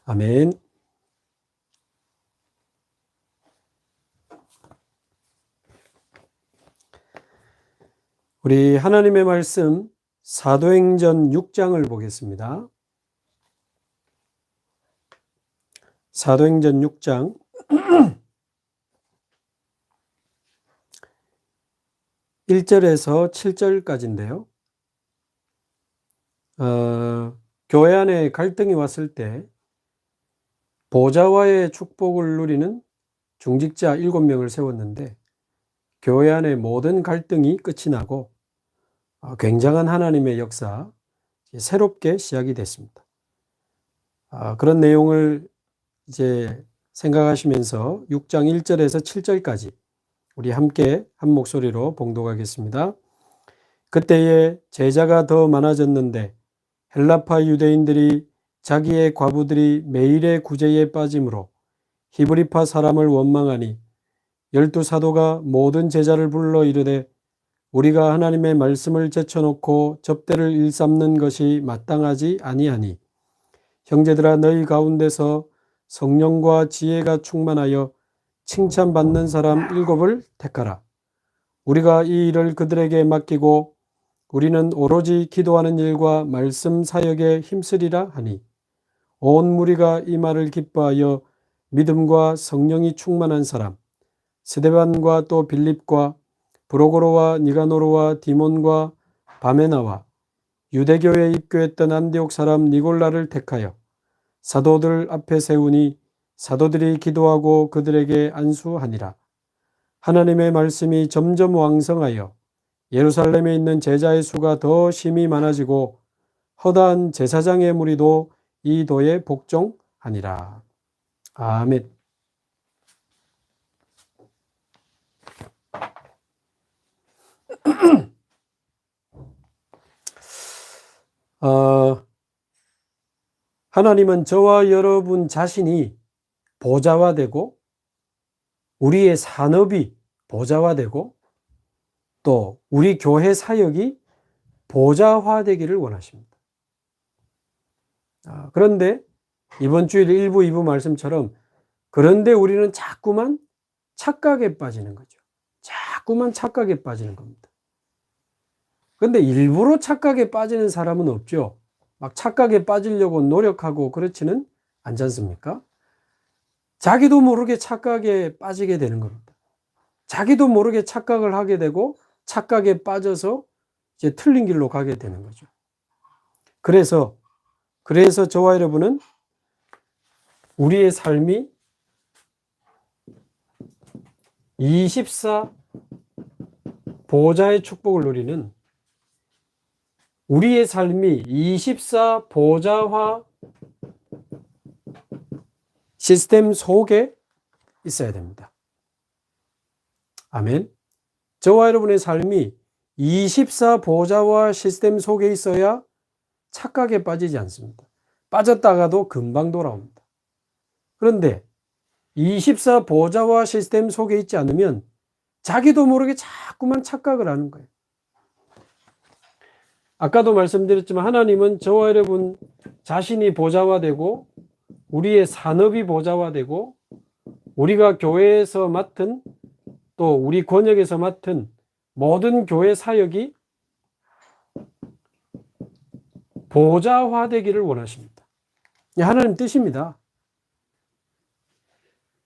아멘. 우리 하나님의 말씀 사도행전 6장을 보겠습니다. 사도행전 6장 1절에서 7절까지인데요. 교회 안에 갈등이 왔을 때 보좌와의 축복을 누리는 중직자 7명을 세웠는데 교회 안의 모든 갈등이 끝이 나고 굉장한 하나님의 역사, 새롭게 시작이 됐습니다. 그런 내용을 이제 생각하시면서 6장 1절에서 7절까지 우리 함께 한 목소리로 봉독하겠습니다. 그때에 제자가 더 많아졌는데 헬라파 유대인들이 자기의 과부들이 매일의 구제에 빠짐으로 히브리파 사람을 원망하니 12사도가 모든 제자를 불러 이르되 우리가 하나님의 말씀을 제쳐놓고 접대를 일삼는 것이 마땅하지 아니하니 형제들아 너희 가운데서 성령과 지혜가 충만하여 칭찬받는 사람 7을 택하라. 우리가 이 일을 그들에게 맡기고 우리는 오로지 기도하는 일과 말씀 사역에 힘쓰리라 하니 온 무리가 이 말을 기뻐하여 믿음과 성령이 충만한 사람 스데반과 또 빌립과 브로고로와 니가노로와 디몬과 바메나와 유대교에 입교했던 안디옥 사람 니골라를 택하여 사도들 앞에 세우니 사도들이 기도하고 그들에게 안수하니라. 하나님의 말씀이 점점 왕성하여 예루살렘에 있는 제자의 수가 더 심히 많아지고 허다한 제사장의 무리도 이 도에 복종하니라. 아멘. 하나님은 저와 여러분 자신이 보좌화되고 우리의 산업이 보좌화되고 또 우리 교회 사역이 보좌화되기를 원하십니다. 그런데 이번 주일 1부, 2부 말씀처럼 그런데 우리는 자꾸만 착각에 빠지는 거죠. 자꾸만 착각에 빠지는 겁니다. 그런데 일부러 착각에 빠지는 사람은 없죠. 막 착각에 빠지려고 노력하고 그렇지는 않지 않습니까? 자기도 모르게 착각에 빠지게 되는 겁니다. 자기도 모르게 착각을 하게 되고 착각에 빠져서 이제 틀린 길로 가게 되는 거죠. 그래서 저와 여러분은 우리의 삶이 24 보좌의 축복을 누리는 우리의 삶이 24 보좌화 시스템 속에 있어야 됩니다. 아멘. 저와 여러분의 삶이 24 보좌화 시스템 속에 있어야 착각에 빠지지 않습니다. 빠졌다가도 금방 돌아옵니다. 그런데 24 보좌화 시스템 속에 있지 않으면 자기도 모르게 자꾸만 착각을 하는 거예요. 아까도 말씀드렸지만 하나님은 저와 여러분 자신이 보좌화되고 우리의 산업이 보좌화되고 우리가 교회에서 맡은 또 우리 권역에서 맡은 모든 교회 사역이 보좌화되기를 원하십니다. 하나님 뜻입니다.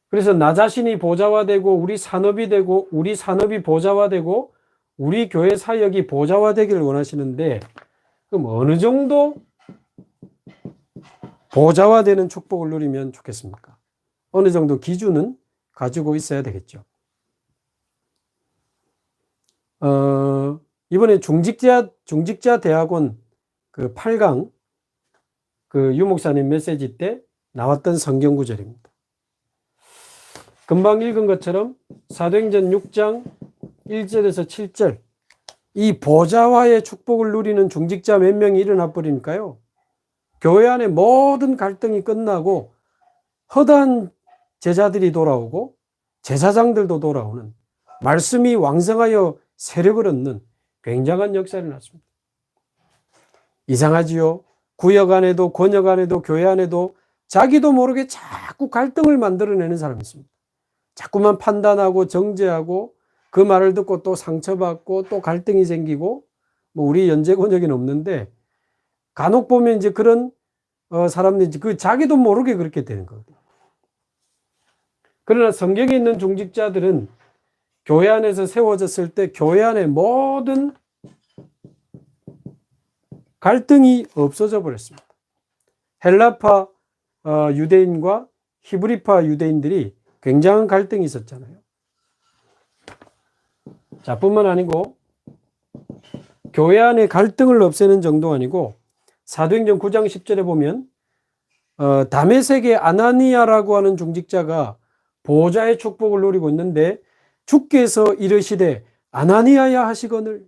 그래서 나 자신이 보좌화되고 우리 산업이 되고 우리 산업이 보좌화되고 우리 교회 사역이 보좌화되기를 원하시는데 그럼 어느 정도 보좌화되는 축복을 누리면 좋겠습니까? 어느 정도 기준은 가지고 있어야 되겠죠. 이번에 중직자 대학원 그 8강 그 유목사님 메시지 때 나왔던 성경 구절입니다. 금방 읽은 것처럼 사도행전 6장 1절에서 7절 이 보좌화의 축복을 누리는 중직자 몇 명이 일어나 버리니까요. 교회 안에 모든 갈등이 끝나고 허다한 제자들이 돌아오고 제사장들도 돌아오는 말씀이 왕성하여 세력을 얻는 굉장한 역사가 일어났습니다. 이상하지요? 구역 안에도 권역 안에도 교회 안에도 자기도 모르게 자꾸 갈등을 만들어내는 사람이 있습니다. 자꾸만 판단하고 정죄하고 그 말을 듣고 또 상처받고 또 갈등이 생기고, 뭐 우리 연재권역에는 없는데 간혹 보면 이제 그런 사람들이 그 자기도 모르게 그렇게 되는 거거든요. 그러나 성경에 있는 중직자들은 교회 안에서 세워졌을 때 교회 안에 모든 갈등이 없어져 버렸습니다. 헬라파 유대인과 히브리파 유대인들이 굉장한 갈등이 있었잖아요. 자, 뿐만 아니고 교회 안에 갈등을 없애는 정도가 아니고 사도행전 9장 10절에 보면 다메섹의 아나니아라고 하는 중직자가 보호자의 축복을 누리고 있는데 주께서 이르시되 아나니아야 하시거늘,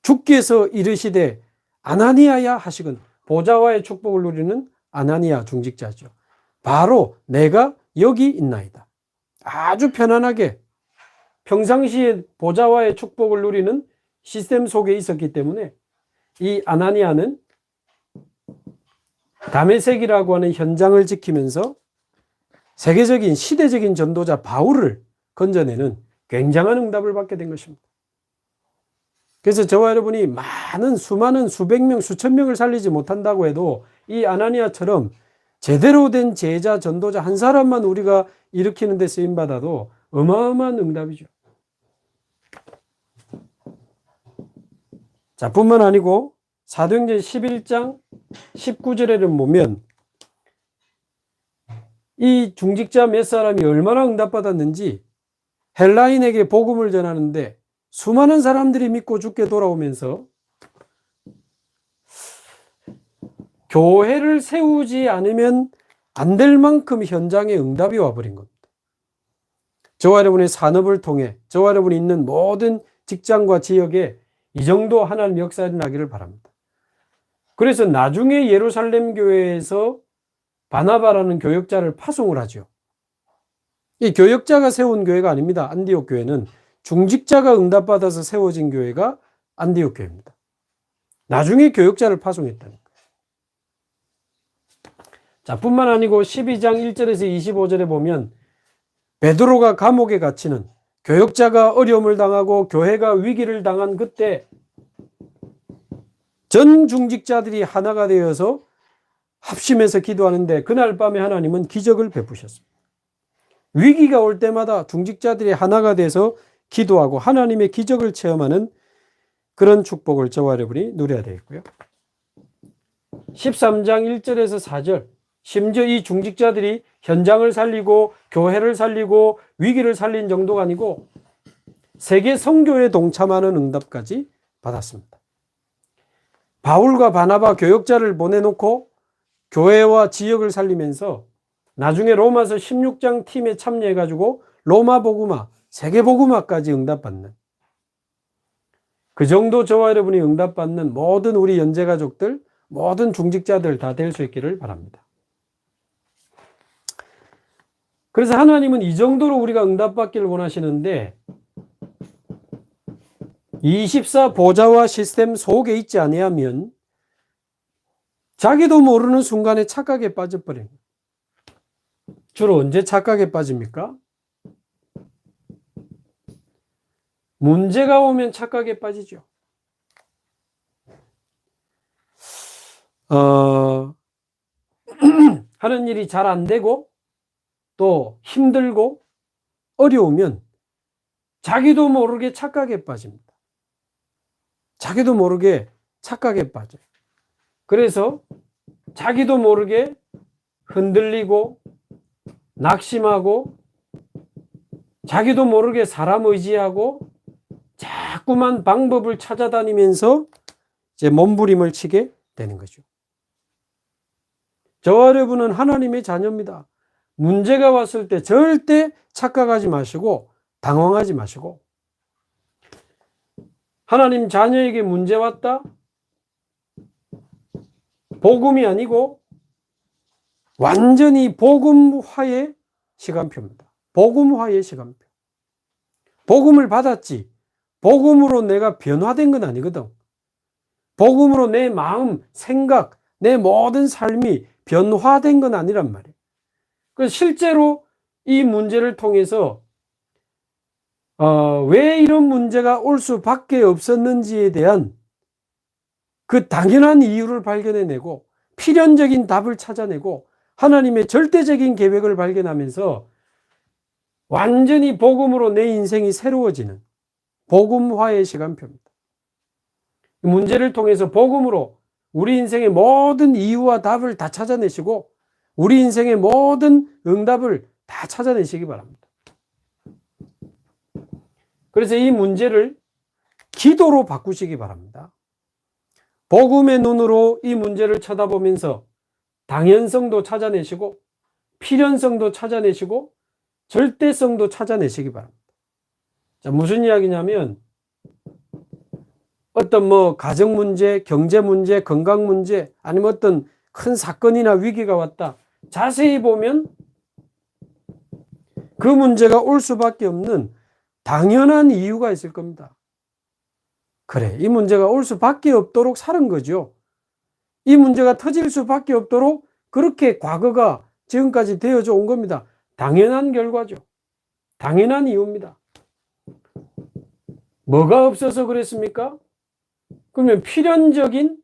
주께서 이르시되 아나니아야 하시거늘, 보호자와의 축복을 누리는 아나니아 중직자죠. 바로 내가 여기 있나이다. 아주 편안하게 평상시에 보호자와의 축복을 누리는 시스템 속에 있었기 때문에 이 아나니아는 다메섹이라고 하는 현장을 지키면서 세계적인 시대적인 전도자 바울을 건져내는 굉장한 응답을 받게 된 것입니다. 그래서 저와 여러분이 수많은 수백 명, 수천 명을 살리지 못한다고 해도 이 아나니아처럼 제대로 된 제자, 전도자 한 사람만 우리가 일으키는 데 쓰임받아도 어마어마한 응답이죠. 자, 뿐만 아니고 사도행전 11장 19절에는 보면 이 중직자 몇 사람이 얼마나 응답받았는지, 헬라인에게 복음을 전하는데 수많은 사람들이 믿고 죽게 돌아오면서 교회를 세우지 않으면 안 될 만큼 현장에 응답이 와버린 겁니다. 저와 여러분의 산업을 통해 저와 여러분이 있는 모든 직장과 지역에 이 정도 하나님의 역사가 일어나기를 바랍니다. 그래서 나중에 예루살렘 교회에서 바나바라는 교역자를 파송을 하죠. 이 교역자가 세운 교회가 아닙니다. 안디옥 교회는 중직자가 응답받아서 세워진 교회가 안디옥 교회입니다. 나중에 교역자를 파송했다는 거예요. 자, 뿐만 아니고 12장 1절에서 25절에 보면 베드로가 감옥에 갇히는, 교역자가 어려움을 당하고 교회가 위기를 당한 그때 전 중직자들이 하나가 되어서 합심해서 기도하는데 그날 밤에 하나님은 기적을 베푸셨습니다. 위기가 올 때마다 중직자들이 하나가 돼서 기도하고 하나님의 기적을 체험하는 그런 축복을 저와 여러분이 누려야 되겠고요. 13장 1절에서 4절, 심지어 이 중직자들이 현장을 살리고 교회를 살리고 위기를 살린 정도가 아니고 세계 선교에 동참하는 응답까지 받았습니다. 바울과 바나바 교역자를 보내놓고 교회와 지역을 살리면서 나중에 로마서 16장 팀에 참여해가지고 로마 복음화, 세계 복음화까지 응답받는, 그 정도 저와 여러분이 응답받는 모든 우리 연재가족들, 모든 중직자들 다 될 수 있기를 바랍니다. 그래서 하나님은 이 정도로 우리가 응답받기를 원하시는데 24 보좌와 시스템 속에 있지 아니하면 자기도 모르는 순간에 착각에 빠져버립니다. 주로 언제 착각에 빠집니까? 문제가 오면 착각에 빠지죠. 하는 일이 잘 안 되고 또 힘들고 어려우면 자기도 모르게 착각에 빠집니다. 자기도 모르게 착각에 빠져요. 그래서 자기도 모르게 흔들리고 낙심하고 자기도 모르게 사람 의지하고 자꾸만 방법을 찾아다니면서 이제 몸부림을 치게 되는 거죠. 저와 여러분은 하나님의 자녀입니다. 문제가 왔을 때 절대 착각하지 마시고 당황하지 마시고, 하나님 자녀에게 문제 왔다? 복음이 아니고 완전히 복음화의 시간표입니다. 복음화의 시간표. 복음을 받았지, 복음으로 내가 변화된 건 아니거든. 복음으로 내 마음, 생각, 내 모든 삶이 변화된 건 아니란 말이에요. 그래서 실제로 이 문제를 통해서 왜 이런 문제가 올 수밖에 없었는지에 대한 그 당연한 이유를 발견해내고 필연적인 답을 찾아내고 하나님의 절대적인 계획을 발견하면서 완전히 복음으로 내 인생이 새로워지는 복음화의 시간표입니다. 문제를 통해서 복음으로 우리 인생의 모든 이유와 답을 다 찾아내시고 우리 인생의 모든 응답을 다 찾아내시기 바랍니다. 그래서 이 문제를 기도로 바꾸시기 바랍니다. 복음의 눈으로 이 문제를 쳐다보면서 당연성도 찾아내시고 필연성도 찾아내시고 절대성도 찾아내시기 바랍니다. 자, 무슨 이야기냐면 어떤 가정 문제, 경제 문제, 건강 문제 아니면 어떤 큰 사건이나 위기가 왔다. 자세히 보면 그 문제가 올 수밖에 없는 당연한 이유가 있을 겁니다. 그래, 이 문제가 올 수밖에 없도록 살은 거죠. 이 문제가 터질 수밖에 없도록 그렇게 과거가 지금까지 되어져 온 겁니다. 당연한 결과죠. 당연한 이유입니다. 뭐가 없어서 그랬습니까? 그러면 필연적인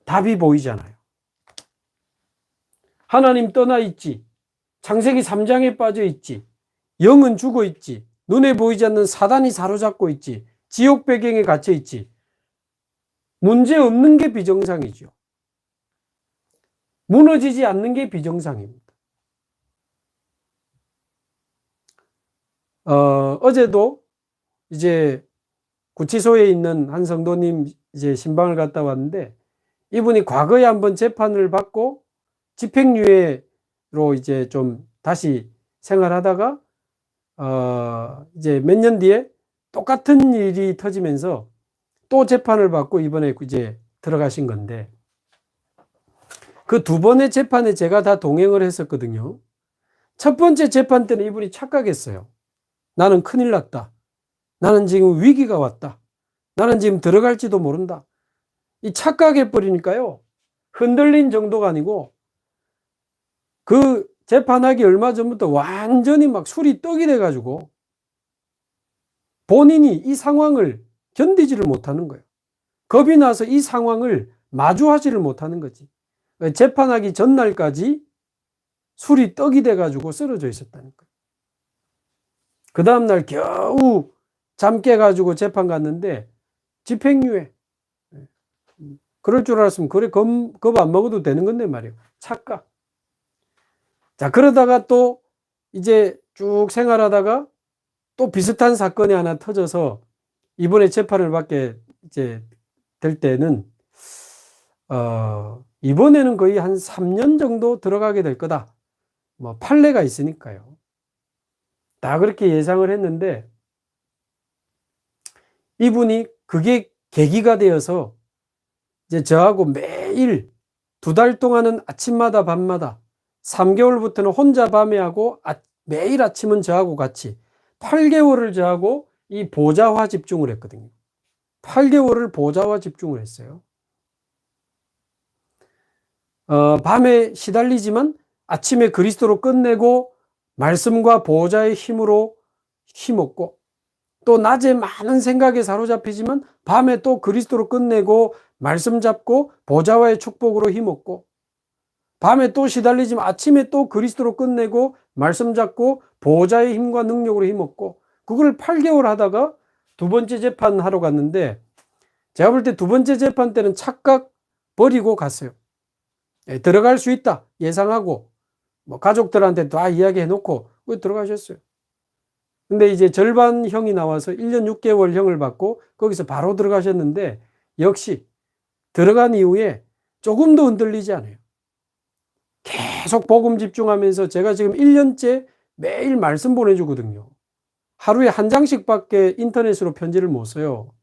답이 보이잖아요. 하나님 떠나 있지. 창세기 3장에 빠져 있지. 영은 죽어 있지. 눈에 보이지 않는 사단이 사로잡고 있지. 지옥 배경에 갇혀 있지. 문제 없는 게 비정상이죠. 무너지지 않는 게 비정상입니다. 어제도 이제 구치소에 있는 한 성도님 이제 신방을 갔다 왔는데 이분이 과거에 한번 재판을 받고 집행유예로 이제 좀 다시 생활하다가 이제 몇 년 뒤에 똑같은 일이 터지면서 또 재판을 받고 이번에 이제 들어가신 건데 그 두 번의 재판에 제가 다 동행을 했었거든요. 첫 번째 재판 때는 이분이 착각했어요. 나는 큰일 났다. 나는 지금 위기가 왔다. 나는 지금 들어갈지도 모른다. 이 착각해버리니까요. 흔들린 정도가 아니고 그 재판하기 얼마 전부터 완전히 막 술이 떡이 돼가지고 본인이 이 상황을 견디지를 못하는 거예요. 겁이 나서 이 상황을 마주하지를 못하는 거지. 재판하기 전날까지 술이 떡이 돼가지고 쓰러져 있었다는 거예요. 그 다음날 겨우 잠 깨가지고 재판 갔는데 집행유예. 그럴 줄 알았으면 그래 겁 안 먹어도 되는 건데 말이에요. 착각. 자, 그러다가 또 이제 쭉 생활하다가 또 비슷한 사건이 하나 터져서 이번에 재판을 받게 이제 될 때는 이번에는 거의 한 3년 정도 들어가게 될 거다. 판례가 있으니까요. 다 그렇게 예상을 했는데 이분이 그게 계기가 되어서 이제 저하고 매일 2달 동안은 아침마다 밤마다 3개월부터는 혼자 밤에 하고 매일 아침은 저하고 같이 8개월을 저하고 이 보좌화 집중을 했거든요. 8개월을 보좌화 집중을 했어요. 밤에 시달리지만 아침에 그리스도로 끝내고 말씀과 보좌의 힘으로 힘없고 또 낮에 많은 생각에 사로잡히지만 밤에 또 그리스도로 끝내고 말씀 잡고 보좌와의 축복으로 힘없고 밤에 또 시달리지만 아침에 또 그리스도로 끝내고 말씀 잡고 보좌의 힘과 능력으로 힘없고 그걸 8개월 하다가 두 번째 재판하러 갔는데 제가 볼 때 두 번째 재판 때는 착각 버리고 갔어요. 들어갈 수 있다 예상하고 가족들한테 다 이야기해 놓고 들어가셨어요. 근데 이제 절반형이 나와서 1년 6개월 형을 받고 거기서 바로 들어가셨는데 역시 들어간 이후에 조금도 흔들리지 않아요. 계속 복음 집중하면서 제가 지금 1년째 매일 말씀 보내주거든요. 하루에 한 장씩밖에 인터넷으로 편지를 못 써요.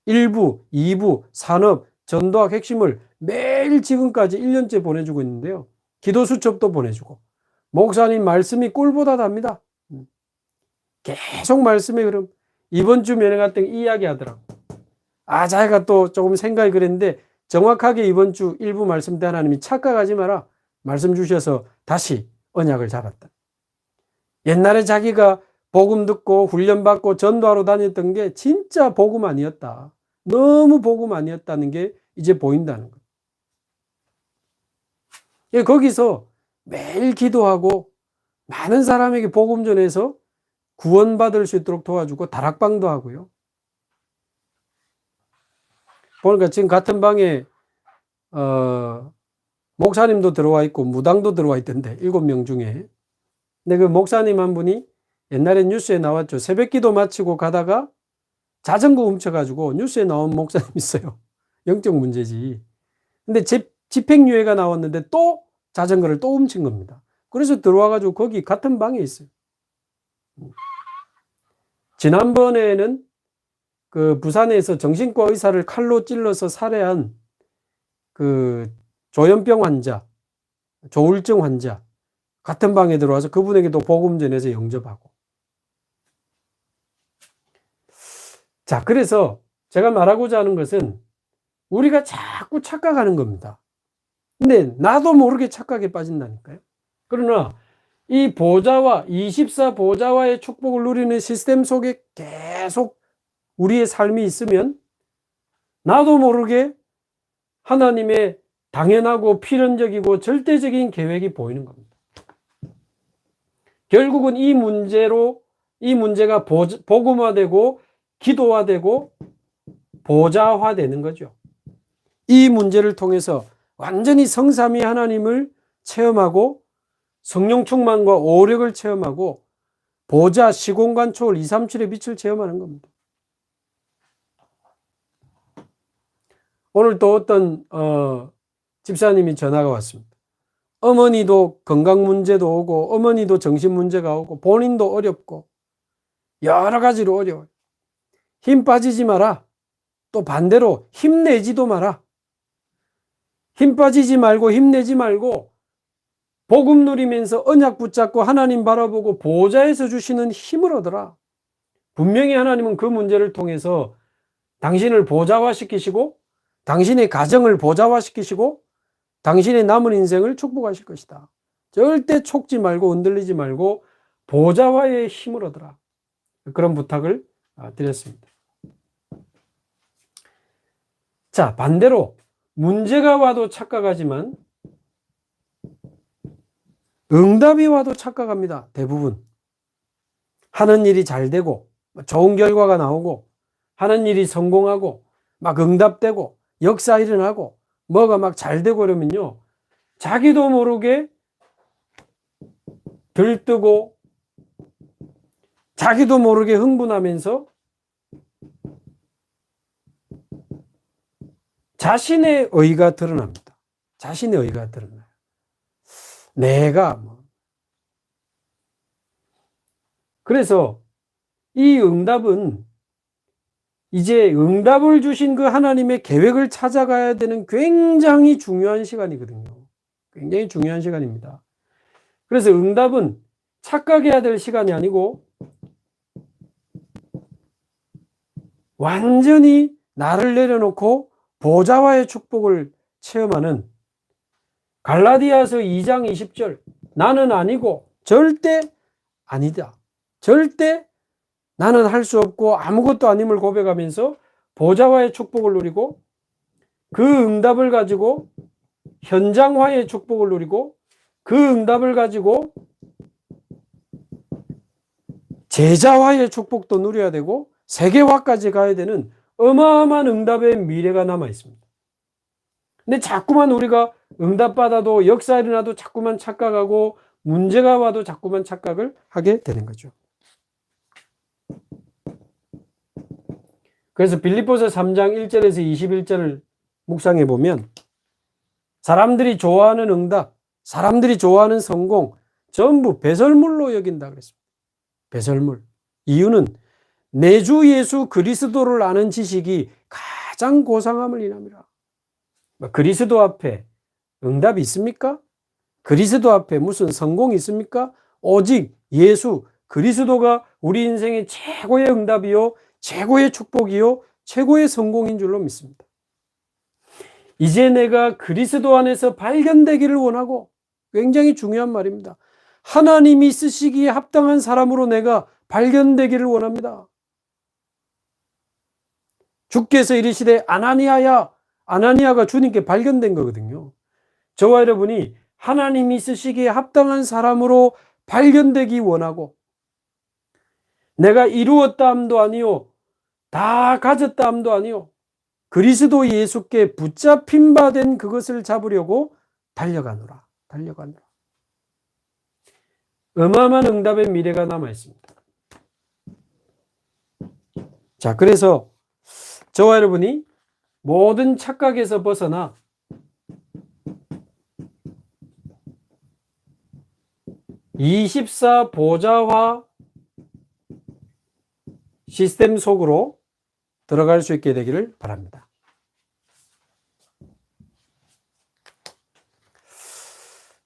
1부, 2부, 산업, 전도학 핵심을 매일 지금까지 1년째 보내주고 있는데요. 기도 수첩도 보내주고 목사님 말씀이 꿀보다 답니다. 계속 말씀의 흐름. 이번 주 면회 갔더니 이 이야기 하더라고. 자기가 또 조금 생각이 그랬는데 정확하게 이번 주 일부 말씀 때 하나님이 착각하지 마라 말씀 주셔서 다시 언약을 잡았다. 옛날에 자기가 복음 듣고 훈련받고 전도하러 다녔던 게 진짜 복음 아니었다. 너무 복음 아니었다는 게 이제 보인다는 거예요. 거기서 매일 기도하고 많은 사람에게 복음 전해서 구원받을 수 있도록 도와주고 다락방도 하고요. 보니까 지금 같은 방에 목사님도 들어와 있고 무당도 들어와 있던데 7명 중에. 근데 그 목사님 한 분이 옛날에 뉴스에 나왔죠. 새벽기도 마치고 가다가 자전거 훔쳐가지고 뉴스에 나온 목사님 있어요. 영적 문제지. 근데 집행유예가 나왔는데 또 자전거를 또 훔친 겁니다. 그래서 들어와가지고 거기 같은 방에 있어요. 지난번에는 그 부산에서 정신과 의사를 칼로 찔러서 살해한 그 조현병 환자, 조울증 환자 같은 방에 들어와서 그분에게도 복음 전해서 영접하고. 자, 그래서 제가 말하고자 하는 것은 우리가 자꾸 착각하는 겁니다. 근데 나도 모르게 착각에 빠진다니까요. 그러나 이 보좌와 24 보좌와의 축복을 누리는 시스템 속에 계속 우리의 삶이 있으면 나도 모르게 하나님의 당연하고 필연적이고 절대적인 계획이 보이는 겁니다. 결국은 이 문제가 복음화되고 기도화되고 보좌화되는 거죠. 이 문제를 통해서 완전히 성삼위 하나님을 체험하고 성령 충만과 오력을 체험하고 보좌, 시공간, 초월, 237의 빛을 체험하는 겁니다. 오늘 또 어떤 집사님이 전화가 왔습니다. 어머니도 건강 문제도 오고 어머니도 정신 문제가 오고 본인도 어렵고 여러 가지로 어려워요. 힘 빠지지 마라. 또 반대로 힘내지도 마라. 힘 빠지지 말고 힘내지 말고 복음 누리면서 언약 붙잡고 하나님 바라보고 보좌에서 주시는 힘을 얻어라. 분명히 하나님은 그 문제를 통해서 당신을 보좌화시키시고 당신의 가정을 보좌화시키시고 당신의 남은 인생을 축복하실 것이다. 절대 촉지 말고 흔들리지 말고 보좌화의 힘을 얻어라. 그런 부탁을 드렸습니다. 자, 반대로 문제가 와도 착각하지만 응답이 와도 착각합니다. 대부분. 하는 일이 잘 되고 좋은 결과가 나오고 하는 일이 성공하고 막 응답되고 역사 일어나고 뭐가 막 잘 되고 그러면요. 자기도 모르게 들뜨고 자기도 모르게 흥분하면서 자신의 의가 드러납니다. 자신의 의가 드러나요. 내가 그래서 이 응답은 이제 응답을 주신 그 하나님의 계획을 찾아가야 되는 굉장히 중요한 시간이거든요. 굉장히 중요한 시간입니다. 그래서 응답은 착각해야 될 시간이 아니고 완전히 나를 내려놓고 보좌와의 축복을 체험하는 갈라디아서 2장 20절 나는 아니고 절대 아니다. 절대 나는 할 수 없고 아무것도 아님을 고백하면서 보좌와의 축복을 누리고 그 응답을 가지고 현장화의 축복을 누리고 그 응답을 가지고 제자화의 축복도 누려야 되고 세계화까지 가야 되는 어마어마한 응답의 미래가 남아 있습니다. 근데 자꾸만 우리가 응답받아도 역사 일어나도 자꾸만 착각하고 문제가 와도 자꾸만 착각을 하게 되는 거죠. 그래서 빌립보서 3장 1절에서 21절을 묵상해 보면 사람들이 좋아하는 응답, 사람들이 좋아하는 성공 전부 배설물로 여긴다 그랬습니다. 배설물. 이유는 내 주 예수 그리스도를 아는 지식이 가장 고상함을 인함이라. 그리스도 앞에 응답이 있습니까? 그리스도 앞에 무슨 성공이 있습니까? 오직 예수 그리스도가 우리 인생의 최고의 응답이요 최고의 축복이요 최고의 성공인 줄로 믿습니다. 이제 내가 그리스도 안에서 발견되기를 원하고, 굉장히 중요한 말입니다. 하나님이 쓰시기에 합당한 사람으로 내가 발견되기를 원합니다. 주께서 이르시되 아나니아야, 아나니아가 주님께 발견된 거거든요. 저와 여러분이 하나님이 쓰시기에 합당한 사람으로 발견되기 원하고, 내가 이루었다 함도 아니요 다 가졌다 함도 아니요 그리스도 예수께 붙잡힌 바 된 그것을 잡으려고 달려가노라. 어마어마한 응답의 미래가 남아 있습니다. 자, 그래서 저와 여러분이 모든 착각에서 벗어나 (24) 보좌화 시스템 속으로 들어갈 수 있게 되기를 바랍니다.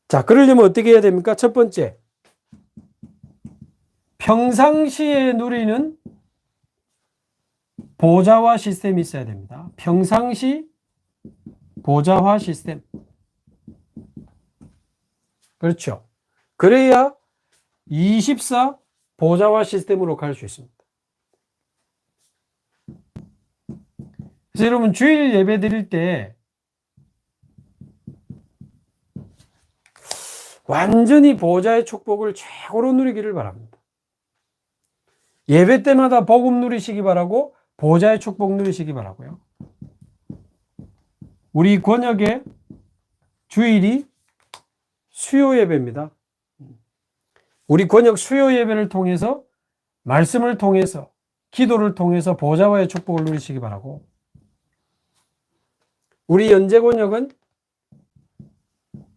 자, 그러려면 어떻게 해야 됩니까? 첫 번째, 평상시에 누리는 보좌화 시스템이 있어야 됩니다. 평상시 보좌화 시스템. 그렇죠. 그래야 24 보좌화 시스템으로 갈 수 있습니다. 그래서 여러분 주일 예배 드릴 때 완전히 보좌의 축복을 최고로 누리기를 바랍니다. 예배 때마다 복음 누리시기 바라고, 보좌의 축복 누리시기 바라고요. 우리 권역의 주일이 수요 예배입니다. 우리 권역 수요 예배를 통해서, 말씀을 통해서, 기도를 통해서 보좌와의 축복을 누리시기 바라고, 우리 연제 권역은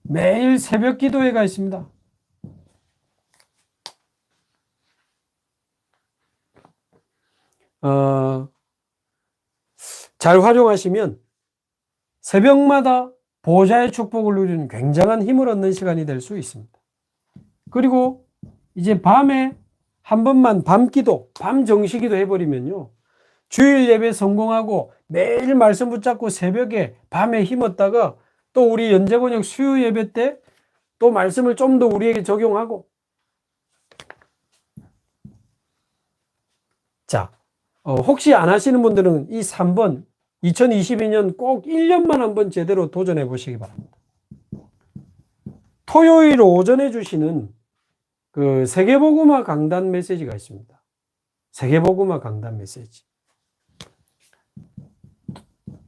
매일 새벽 기도회가 있습니다. 잘 활용하시면 새벽마다 보좌의 축복을 누리는 굉장한 힘을 얻는 시간이 될 수 있습니다. 그리고 이제 밤에 한 번만 밤기도, 밤 정시기도 해버리면요, 주일 예배 성공하고 매일 말씀 붙잡고 새벽에 밤에 힘었다가 또 우리 연제권역 수요 예배 때 또 말씀을 좀 더 우리에게 적용하고, 자, 혹시 안 하시는 분들은 이 3번 2022년 꼭 1년만 한번 제대로 도전해 보시기 바랍니다. 토요일 오전에 주시는 그 세계복음화 강단 메시지가 있습니다. 세계복음화 강단 메시지.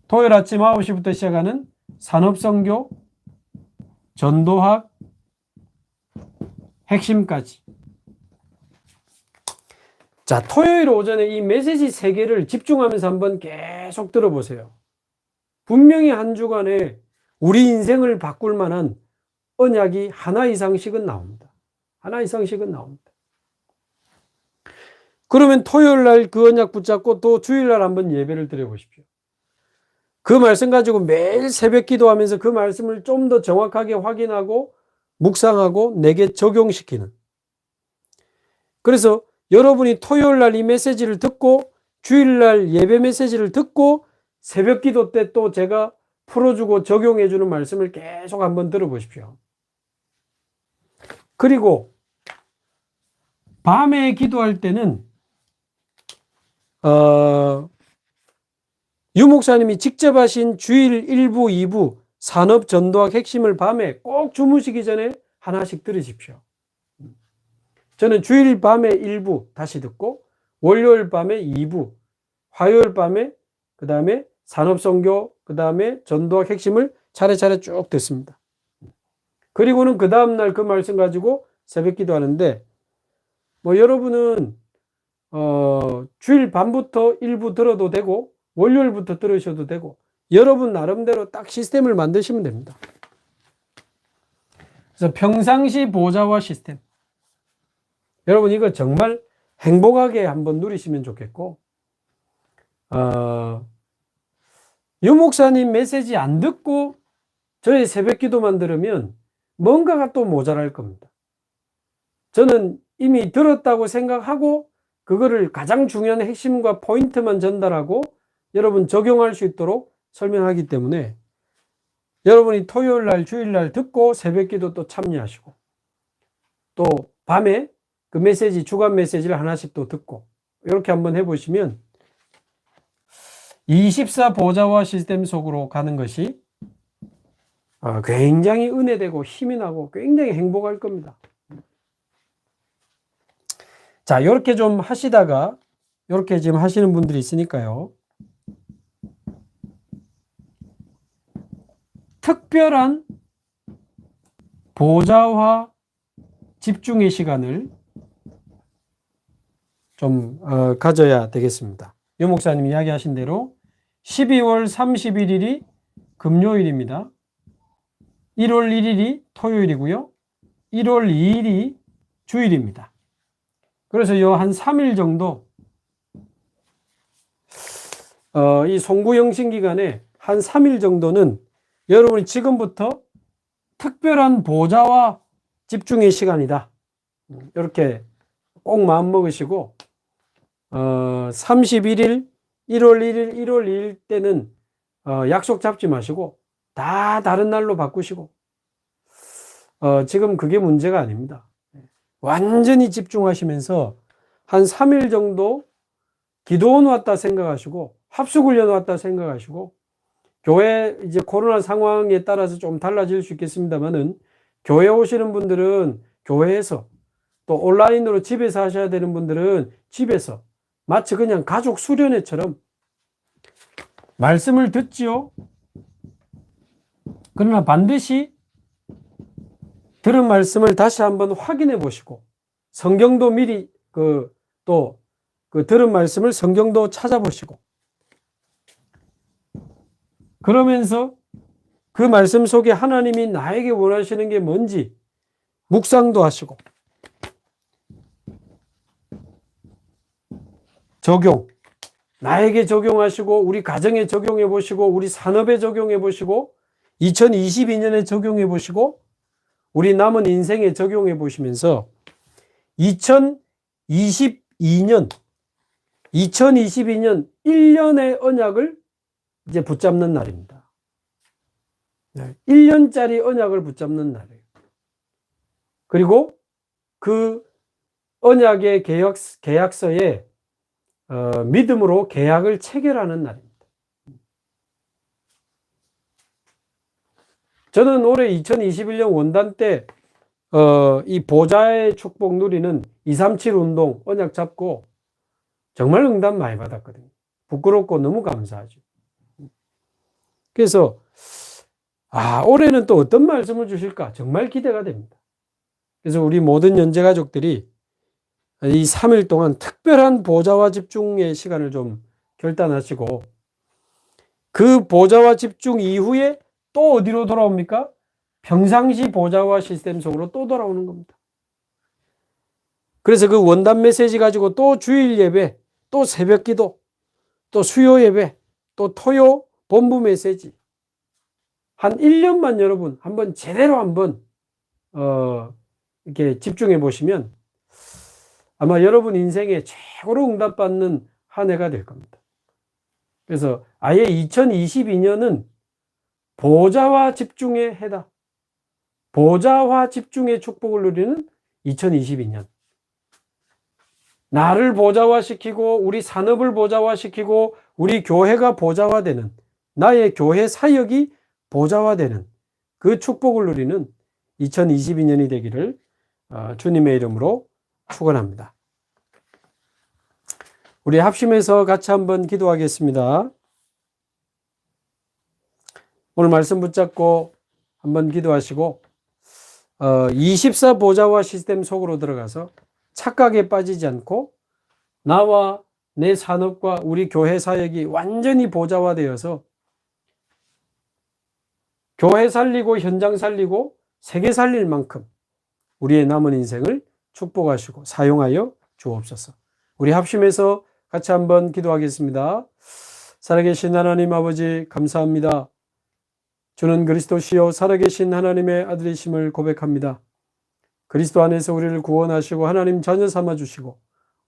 토요일 아침 9시부터 시작하는 산업선교, 전도학, 핵심까지. 자, 토요일 오전에 이 메시지 3개를 집중하면서 한번 계속 들어보세요. 분명히 한 주간에 우리 인생을 바꿀 만한 언약이 하나 이상씩은 나옵니다. 하나 이상씩은 나옵니다. 그러면 토요일 날 그 언약 붙잡고 또 주일 날 한번 예배를 드려보십시오. 그 말씀 가지고 매일 새벽 기도하면서 그 말씀을 좀 더 정확하게 확인하고 묵상하고 내게 적용시키는. 그래서 여러분이 토요일 날 이 메시지를 듣고 주일 날 예배 메시지를 듣고 새벽 기도 때 또 제가 풀어주고 적용해주는 말씀을 계속 한번 들어보십시오. 그리고 밤에 기도할 때는 유 목사님이 직접 하신 주일 1부, 2부 산업 전도학 핵심을 밤에 꼭 주무시기 전에 하나씩 들으십시오. 저는 주일 밤에 1부 다시 듣고, 월요일 밤에 2부, 화요일 밤에 그 다음에 산업선교, 그 다음에 전도학 핵심을 차례차례 쭉 듣습니다. 그리고는 그 다음날 그 말씀 가지고 새벽 기도하는데, 뭐 여러분은 주일 밤부터 1부 들어도 되고 월요일부터 들으셔도 되고, 여러분 나름대로 딱 시스템을 만드시면 됩니다. 그래서 평상시 보좌화 시스템, 여러분 이거 정말 행복하게 한번 누리시면 좋겠고, 유 목사님 메시지 안 듣고 저의 새벽 기도만 들으면 뭔가가 또 모자랄 겁니다. 저는 이미 들었다고 생각하고 그거를 가장 중요한 핵심과 포인트만 전달하고 여러분 적용할 수 있도록 설명하기 때문에 여러분이 토요일 날, 주일 날 듣고 새벽 기도 또 참여하시고, 또 밤에 그 메시지, 주간 메시지를 하나씩 또 듣고, 이렇게 한번 해보시면 24 보좌와 시스템 속으로 가는 것이 굉장히 은혜되고 힘이 나고 굉장히 행복할 겁니다. 자, 이렇게 좀 하시다가, 이렇게 지금 하시는 분들이 있으니까요. 특별한 보좌와 집중의 시간을 좀 가져야 되겠습니다. 유 목사님 이야기하신 대로 12월 31일이 금요일입니다. 1월 1일이 토요일이고요. 1월 2일이 주일입니다. 그래서 요 한 3일 정도 이 송구영신 기간에 한 3일 정도는 여러분이 지금부터 특별한 보좌와 집중의 시간이다. 이렇게 꼭 마음 먹으시고 31일, 1월 1일, 1월 2일 때는 약속 잡지 마시고 다 다른 날로 바꾸시고 지금 그게 문제가 아닙니다. 완전히 집중하시면서 한 3일 정도 기도원 왔다 생각하시고 합숙훈련 왔다 생각하시고 교회 이제 코로나 상황에 따라서 좀 달라질 수 있겠습니다만은 교회 오시는 분들은 교회에서 또 온라인으로 집에서 하셔야 되는 분들은 집에서 마치 그냥 가족 수련회처럼 말씀을 듣지요. 그러나 반드시 들은 말씀을 다시 한번 확인해 보시고 성경도 미리 또 들은 말씀을 성경도 찾아보시고 그러면서 그 말씀 속에 하나님이 나에게 원하시는 게 뭔지 묵상도 하시고 적용, 나에게 적용하시고 우리 가정에 적용해 보시고 우리 산업에 적용해 보시고 2022년에 적용해 보시고 우리 남은 인생에 적용해 보시면서 2022년 1년의 언약을 이제 붙잡는 날입니다. 1년짜리 언약을 붙잡는 날이에요. 그리고 그 언약의 계약서에 믿음으로 계약을 체결하는 날입니다. 저는 올해 2021년 원단 때 이 보좌의 축복 누리는 237 운동 언약 잡고 정말 응답 많이 받았거든요. 부끄럽고 너무 감사하죠. 그래서 올해는 또 어떤 말씀을 주실까 정말 기대가 됩니다. 그래서 우리 모든 연재 가족들이 이 3일 동안 특별한 보좌와 집중의 시간을 좀 결단하시고 그 보좌와 집중 이후에 또 어디로 돌아옵니까? 평상시 보좌와 시스템 속으로 또 돌아오는 겁니다. 그래서 그 원단 메시지 가지고 또 주일 예배, 또 새벽 기도, 또 수요 예배, 또 토요 본부 메시지 한 1년만 여러분 한번 제대로 한번 이렇게 집중해 보시면 아마 여러분 인생에 최고로 응답받는 한 해가 될 겁니다. 그래서 아예 2022년은 보좌와 집중의 해다. 보좌와 집중의 축복을 누리는 2022년. 나를 보좌화시키고 우리 산업을 보좌화시키고 우리 교회가 보좌화되는 나의 교회 사역이 보좌화되는 그 축복을 누리는 2022년이 되기를 주님의 이름으로 축원합니다. 우리 합심해서 같이 한번 기도하겠습니다. 오늘 말씀 붙잡고 한번 기도하시고 24 보좌와 시스템 속으로 들어가서 착각에 빠지지 않고 나와 내 산업과 우리 교회 사역이 완전히 보좌화되어서 교회 살리고 현장 살리고 세계 살릴 만큼 우리의 남은 인생을 축복하시고 사용하여 주옵소서. 우리 합심해서 같이 한번 기도하겠습니다. 살아계신 하나님 아버지 감사합니다. 주는 그리스도시요 살아계신 하나님의 아들이심을 고백합니다. 그리스도 안에서 우리를 구원하시고 하나님 자녀 삼아 주시고